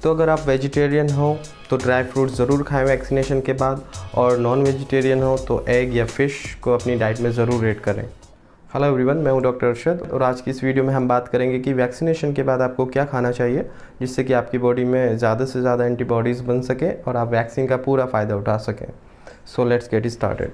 तो अगर आप वेजिटेरियन हो तो ड्राई फ्रूट ज़रूर खाएं वैक्सीनेशन के बाद, और नॉन वेजिटेरियन हो तो एग या फ़िश को अपनी डाइट में ज़रूर ऐड करें। हेलो एवरीवन, मैं हूं डॉक्टर अरशद और आज की इस वीडियो में हम बात करेंगे कि वैक्सीनेशन के बाद आपको क्या खाना चाहिए जिससे कि आपकी बॉडी में ज़्यादा से ज़्यादा एंटीबॉडीज़ बन सके और आप वैक्सीन का पूरा फ़ायदा उठा सकें। So let's get started.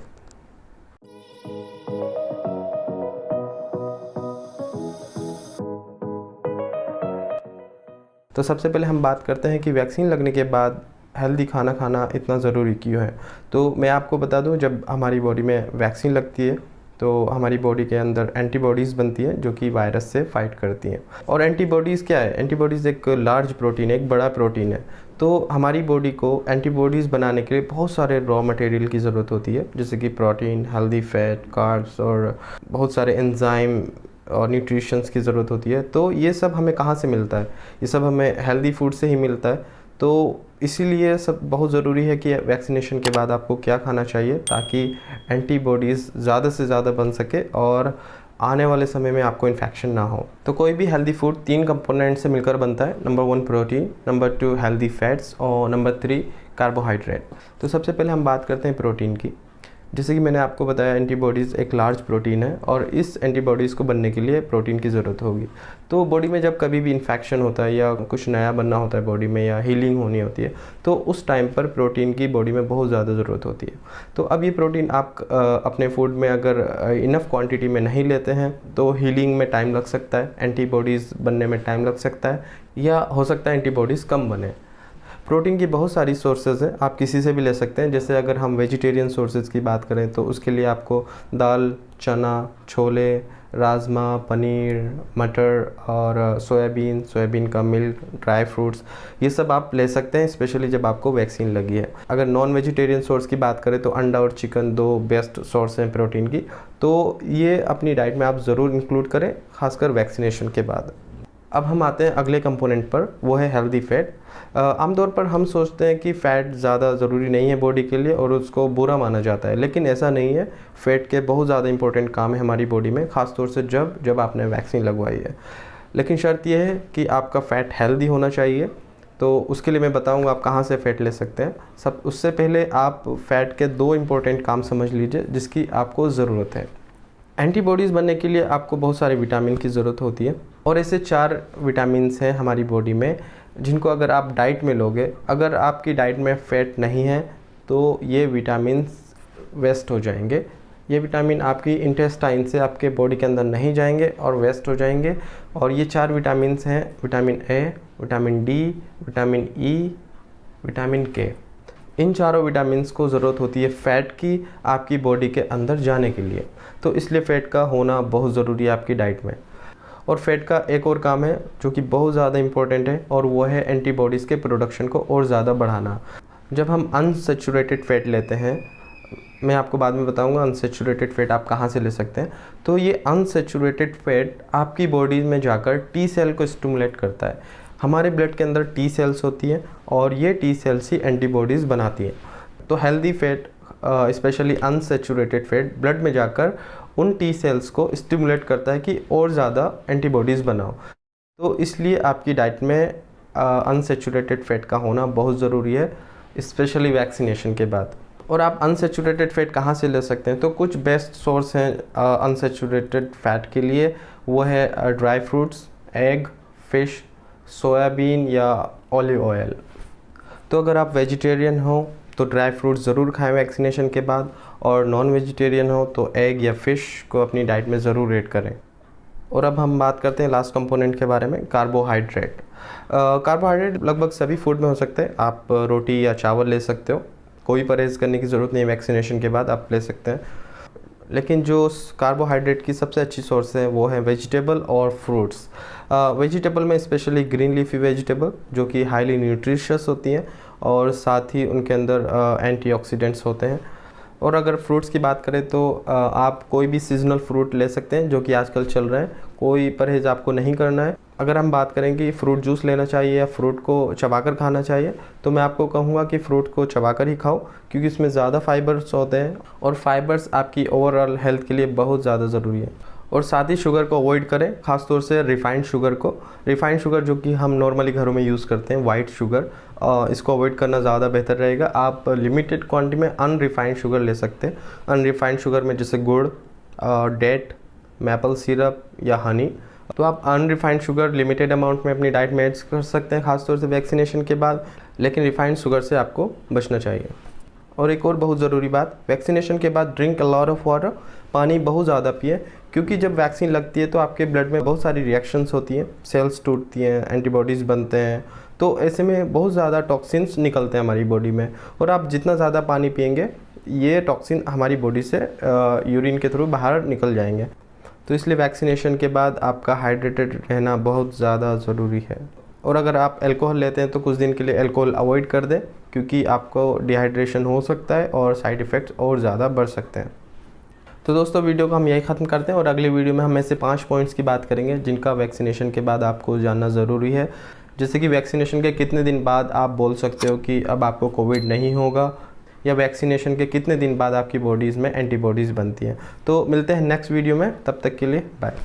तो सबसे पहले हम बात करते हैं कि वैक्सीन लगने के बाद हेल्दी खाना खाना इतना ज़रूरी क्यों है। तो मैं आपको बता दूं, जब हमारी बॉडी में वैक्सीन लगती है तो हमारी बॉडी के अंदर एंटीबॉडीज़ बनती हैं जो कि वायरस से फाइट करती हैं। और एंटीबॉडीज़ क्या है? एंटीबॉडीज़ एक लार्ज प्रोटीन है, एक बड़ा प्रोटीन है। तो हमारी बॉडी को एंटीबॉडीज़ बनाने के लिए बहुत सारे रॉ मटेरियल की ज़रूरत होती है, जैसे कि प्रोटीन, हेल्दी फैट, कार्ब्स और बहुत सारे एंजाइम और न्यूट्रिशंस की ज़रूरत होती है। तो ये सब हमें कहाँ से मिलता है? ये सब हमें हेल्दी फूड से ही मिलता है। तो इसीलिए सब बहुत ज़रूरी है कि वैक्सीनेशन के बाद आपको क्या खाना चाहिए ताकि एंटीबॉडीज़ ज़्यादा से ज़्यादा बन सके और आने वाले समय में आपको इन्फेक्शन ना हो। तो कोई भी हेल्दी फूड 3 कंपोनेंट से मिलकर बनता है। Number 1 protein, number 2 healthy fats और नंबर 3 कार्बोहाइड्रेट। तो सबसे पहले हम बात करते हैं प्रोटीन की। जैसे कि मैंने आपको बताया, एंटीबॉडीज़ एक लार्ज प्रोटीन है और इस एंटीबॉडीज़ को बनने के लिए प्रोटीन की ज़रूरत होगी। तो बॉडी में जब कभी भी इन्फेक्शन होता है या कुछ नया बनना होता है बॉडी में या हीलिंग होनी होती है, तो उस टाइम पर प्रोटीन की बॉडी में बहुत ज़्यादा ज़रूरत होती है। तो अब ये प्रोटीन आप अपने फूड में अगर इनफ क्वांटिटी में नहीं लेते हैं तो हीलिंग में टाइम लग सकता है, एंटीबॉडीज़ बनने में टाइम लग सकता है, या हो सकता है एंटीबॉडीज़ कम बने। प्रोटीन की बहुत सारी सोर्सेज़ हैं, आप किसी से भी ले सकते हैं। जैसे अगर हम वेजिटेरियन सोर्सेज़ की बात करें तो उसके लिए आपको दाल, चना, छोले, राजमा, पनीर, मटर और सोयाबीन का मिल्क, ड्राई फ्रूट्स, ये सब आप ले सकते हैं, स्पेशली जब आपको वैक्सीन लगी है। अगर नॉन वेजिटेरियन सोर्स की बात करें तो अंडा और चिकन 2 बेस्ट सोर्स हैं प्रोटीन की। तो ये अपनी डाइट में आप ज़रूर इंक्लूड करें, खासकर वैक्सीनेशन के बाद। अब हम आते हैं अगले कंपोनेंट पर, वो है हेल्दी फैट। आमतौर पर हम सोचते हैं कि फ़ैट ज़्यादा ज़रूरी नहीं है बॉडी के लिए और उसको बुरा माना जाता है, लेकिन ऐसा नहीं है। फ़ैट के बहुत ज़्यादा इंपॉर्टेंट काम है हमारी बॉडी में, ख़ासतौर से जब आपने वैक्सीन लगवाई है। लेकिन शर्त यह है कि आपका फ़ैट हेल्दी होना चाहिए। तो उसके लिए मैं बताऊंगा आप कहाँ से फ़ैट ले सकते हैं। उससे पहले आप फ़ैट के 2 इंपॉर्टेंट काम समझ लीजिए जिसकी आपको ज़रूरत है। एंटीबॉडीज़ बनने के लिए आपको बहुत सारे विटामिन की ज़रूरत होती है और ऐसे 4 विटामिन्स हैं हमारी बॉडी में जिनको अगर आप डाइट में लोगे, अगर आपकी डाइट में फ़ैट नहीं है तो ये विटामिन्स वेस्ट हो जाएंगे। ये विटामिन आपकी इंटेस्टाइन से आपके बॉडी के अंदर नहीं जाएंगे और वेस्ट हो जाएंगे। और ये 4 विटामिन्स हैं, vitamin A, vitamin D, vitamin E, vitamin के। इन चारों विटामिन्स को ज़रूरत होती है फ़ैट की आपकी बॉडी के अंदर जाने के लिए। तो इसलिए फ़ैट का होना बहुत ज़रूरी है आपकी डाइट में। और फ़ैट का एक और काम है जो कि बहुत ज़्यादा इम्पोर्टेंट है, और वो है एंटीबॉडीज़ के प्रोडक्शन को और ज़्यादा बढ़ाना। जब हम अनसैचुरेटेड फ़ैट लेते हैं, मैं आपको बाद में बताऊंगा अनसैचुरेटेड फ़ैट आप कहाँ से ले सकते हैं। तो ये अनसैचुरेटेड फ़ैट आपकी बॉडी में जाकर टी सेल को स्टिमुलेट करता है। हमारे ब्लड के अंदर टी सेल्स होती हैं और ये टी सेल्स ही एंटीबॉडीज़ बनाती हैं। तो healthy fat, specially unsaturated fat, blood में जाकर उन टी सेल्स को स्टिमुलेट करता है कि और ज़्यादा एंटीबॉडीज़ बनाओ। तो इसलिए आपकी डाइट में अनसैचुरेटेड फैट का होना बहुत ज़रूरी है, स्पेशली वैक्सीनेशन के बाद। और आप अनसैचुरेटेड फैट कहाँ से ले सकते हैं? तो कुछ बेस्ट सोर्स हैं अनसैचुरेटेड फैट के लिए, वो है dry fruits, egg, fish, soybean या ऑलिव ऑयल। तो अगर आप वेजिटेरियन हो तो ड्राई फ्रूट ज़रूर खाएं वैक्सीनेशन के बाद, और नॉन वेजिटेरियन हो तो एग या फ़िश को अपनी डाइट में ज़रूर ऐड करें। और अब हम बात करते हैं लास्ट कंपोनेंट के बारे में, कार्बोहाइड्रेट। कार्बोहाइड्रेट लगभग सभी फूड में हो सकते हैं। आप रोटी या चावल ले सकते हो, कोई परहेज़ करने की ज़रूरत नहीं है, वैक्सीनेशन के बाद आप ले सकते हैं। लेकिन जो कार्बोहाइड्रेट की सबसे अच्छी सोर्स है वो है वेजिटेबल और फ्रूट्स। वेजिटेबल में स्पेशली ग्रीन लीफी वेजिटेबल जो कि हाईली न्यूट्रिशियस होती हैं और साथ ही उनके अंदर एंटीऑक्सीडेंट्स होते हैं। और अगर फ्रूट्स की बात करें तो आप कोई भी सीजनल फ्रूट ले सकते हैं जो कि आजकल चल रहे हैं, कोई परहेज़ आपको नहीं करना है। अगर हम बात करें कि फ्रूट जूस लेना चाहिए या फ्रूट को चबाकर खाना चाहिए, तो मैं आपको कहूँगा कि फ्रूट को चबाकर ही खाओ, क्योंकि इसमें ज़्यादा फाइबर्स होते हैं और फाइबर्स आपकी ओवरऑल हेल्थ के लिए बहुत ज़्यादा ज़रूरी है। और साथ ही शुगर को अवॉइड करें, ख़ासतौर से रिफ़ाइंड शुगर को। रिफ़ाइंड शुगर जो कि हम नॉर्मली घरों में यूज़ करते हैं, वाइट शुगर, इसको अवॉइड करना ज़्यादा बेहतर रहेगा। आप लिमिटेड क्वांटिटी में अनरिफाइंड शुगर ले सकते हैं। अनरिफाइंड शुगर में जैसे गुड़, डेट, मैपल सिरप या हनी। तो आप अनरिफाइंड शुगर लिमिटेड अमाउंट में अपनी डाइट में ऐड कर सकते हैं, खासतौर से वैक्सीनेशन के बाद, लेकिन रिफाइंड शुगर से आपको बचना चाहिए। और एक और बहुत ज़रूरी बात, वैक्सीनेशन के बाद drink a lot of water, पानी बहुत ज़्यादा पिए, क्योंकि जब वैक्सीन लगती है तो आपके ब्लड में बहुत सारी रिएक्शंस होती हैं, सेल्स टूटती हैं, एंटीबॉडीज़ बनते हैं, तो ऐसे में बहुत ज़्यादा टॉक्सिन्स निकलते हैं हमारी बॉडी में। और आप जितना ज़्यादा पानी पिएंगे, ये टॉक्सिन हमारी बॉडी से यूरिन के थ्रू बाहर निकल जाएंगे। तो इसलिए वैक्सीनेशन के बाद आपका हाइड्रेटेड रहना बहुत ज़्यादा ज़रूरी है। और अगर आप अल्कोहल लेते हैं तो कुछ दिन के लिए अल्कोहल अवॉइड कर दें, क्योंकि आपको डिहाइड्रेशन हो सकता है और साइड इफ़ेक्ट्स और ज़्यादा बढ़ सकते हैं। तो दोस्तों, वीडियो को हम यही ख़त्म करते हैं और अगले वीडियो में हम ऐसे 5 पॉइंट्स की बात करेंगे जिनका वैक्सीनेशन के बाद आपको जानना ज़रूरी है। जैसे कि वैक्सीनेशन के कितने दिन बाद आप बोल सकते हो कि अब आपको कोविड नहीं होगा, या वैक्सीनेशन के कितने दिन बाद आपकी बॉडीज़ में एंटीबॉडीज़ बनती हैं। तो मिलते हैं नेक्स्ट वीडियो में, तब तक के लिए बाय।